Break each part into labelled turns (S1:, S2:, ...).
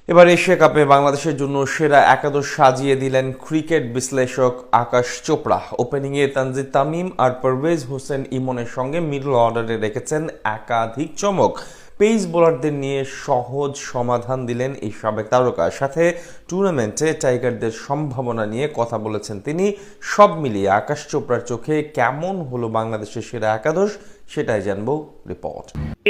S1: এবার এশিয়া কাপে বাংলাদেশের জন্য সেরা একাদশ সাজিয়ে দিলেন ক্রিকেট বিশ্লেষক আকাশ চোপড়া। ওপেনিংয়ে তানজিদ তামিম আর পারভেজ হোসেন ইমনের সঙ্গে মিডল অর্ডারে রেখেছেন একাধিক চমক। পেস বোলারদের নিয়ে সহজ সমাধান দিলেন এই সাবেক তারকা। সাথে টুর্নামেন্টে টাইগারদের সম্ভাবনা নিয়ে কথা বলেছেন তিনি। সব মিলিয়ে আকাশ চোপড়ার চোখে কেমন হলো বাংলাদেশের সেরা একাদশ, সেটাই জানবো রিপোর্ট।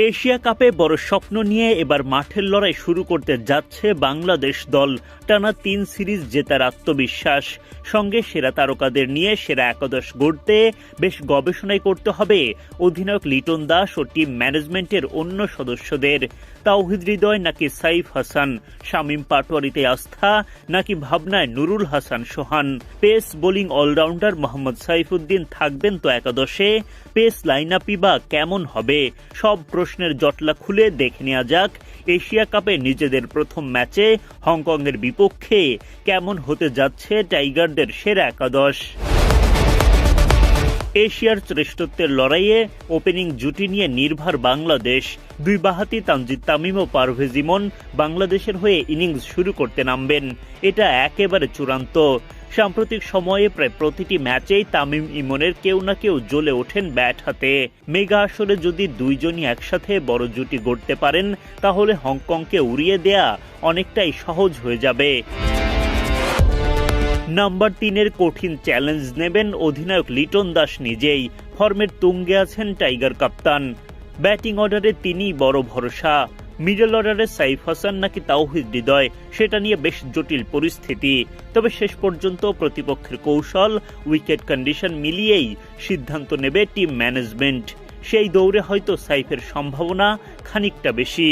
S2: এশিয়া কাপে বড় স্বপ্ন নিয়ে এবার মাঠের লড়াই শুরু করতে যাচ্ছে বাংলাদেশ দল। টানা 3 সিরিজ জেতার আত্মবিশ্বাস, সঙ্গে সেরা তারকাদের নিয়ে সেরা একাদশ গড়তে বেশ গবেষণাই করতে হবে অধিনায়ক লিটন দাস ও টিম ম্যানেজমেন্টের অন্য সদস্যদের। তাওহিদ হৃদয় নাকি সাইফ হাসান, শামীম পাটোয়ারিতে আস্থা নাকি ভাবনায় Nurul Hasan Sohan, pace bowling allrounder Mohammad Saifuddin থাকবেন তো একাদশে, পেস লাইন আপই বা কেমন হবে? সব প্রশ্নের জটলা খুলে দেখে নেওয়া যাক এশিয়া কাপে নিজেদের প্রথম ম্যাচে হংকংয়ের বিপক্ষে কেমন হতে যাচ্ছে টাইগারদের সেরা একাদশ। এশিয়ার শ্রেষ্ঠত্বের লড়াইয়ে ওপেনিং জুটি নিয়ে নির্ভর বাংলাদেশ। দুই বাঁহাতি তানজিদ তামিম ও পারভেজ ইমন বাংলাদেশের হয়ে ইনিংস শুরু করতে নামবেন, এটা একেবারে চূড়ান্ত। সাম্প্রতিক সময়ে প্রায় প্রতিটি ম্যাচেই তামিম ইমনের কেউ না কেউ জ্বলে ওঠেন ব্যাট হাতে। মেগা আসরে যদি দুইজনই একসাথে বড় জুটি গড়তে পারেন, তাহলে হংকংকে উড়িয়ে দেয়া অনেকটাই সহজ হয়ে যাবে। নাম্বার 3-এর কঠিন চ্যালেঞ্জ নেবেন অধিনায়ক লিটন দাস নিজেই। ফর্মের তুঙ্গে আছেন টাইগার কাপ্তান। ব্যাটিং অর্ডারে তিনিই বড় ভরসা। মিডল অর্ডারে সাইফ হাসান নাকি তাওহিদ হৃদয়, সেটা নিয়ে বেশ জটিল পরিস্থিতি। তবে শেষ পর্যন্ত প্রতিপক্ষের কৌশল, উইকেট কন্ডিশন মিলিয়েই সিদ্ধান্ত নেবে টিম ম্যানেজমেন্ট। সেই দৌড়ে হয়তো সাইফের সম্ভাবনা খানিকটা বেশি।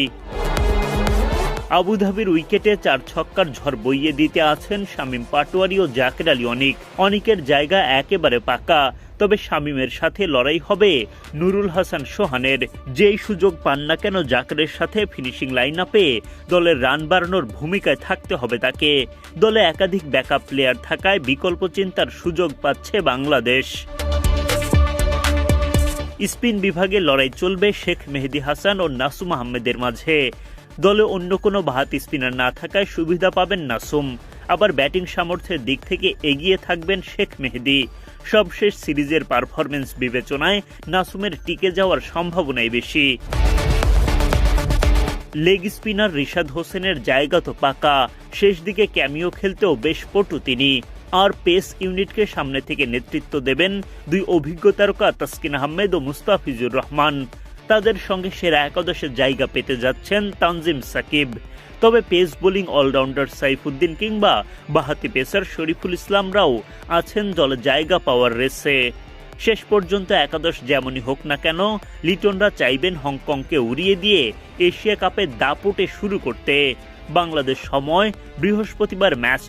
S2: আবুধাবির উইকেটে 4 ছক্কার ঝড় বইয়ে দিতে আছেন শামীম পাটোয়ারি ও জাকের আলী অনিক। অনিকের জায়গা একেবারে পাকা, তবে শামীমের সাথে লড়াই হবে নুরুল হাসান সোহানের। যেই সুযোগ পান না কেন জাকেরের সাথে ফিনিশিং লাইন আপে দলের রান বাড়ানোর ভূমিকায় থাকতে হবে তাকে। দলে একাধিক ব্যাকআপ প্লেয়ার থাকায় বিকল্প চিন্তার সুযোগ পাচ্ছে বাংলাদেশ। স্পিন বিভাগে লড়াই চলবে শেখ মেহেদী হাসান ও নাসুম আহমেদের মাঝে। দলে অন্য কোনো বাঁহাতি স্পিনার না থাকায় সুবিধা পাবেন নাসুম। আবার ব্যাটিং সামর্থ্যের দিক থেকে এগিয়ে থাকবেন শেখ মেহেদী। সবশেষ সিরিজের পারফরমেন্স বিবেচনায় নাসুমের টিকে যাওয়ার সম্ভাবনাই বেশি। লেগ স্পিনার রিশাদ হোসেনের জায়গা তো পাকা, শেষ দিকে ক্যামিও খেলতেও বেশ পটু তিনি। আর পেস ইউনিটকে সামনে থেকে নেতৃত্ব দেবেন দুই অভিজ্ঞ তারকা তাসকিন আহমেদ ও মুস্তাফিজুর রহমান। তাদের সঙ্গে সেরা একাদশে জায়গা পেতে যাচ্ছেন তানজিম সাকিব। তবে পেস বোলিং অলরাউন্ডার সাইফুদ্দিন কিংবা বাঁহাতি পেসার শরীফুল ইসলামরাও আছেন দলে জায়গা পাওয়ার রেসে। শেষ পর্যন্ত একাদশ যেমনই হোক না কেন, লিটনরা চাইবেন হংকংকে উড়িয়ে দিয়ে এশিয়া কাপের দাপটে শুরু করতে। বাংলাদেশ সময় বৃহস্পতিবার ম্যাচ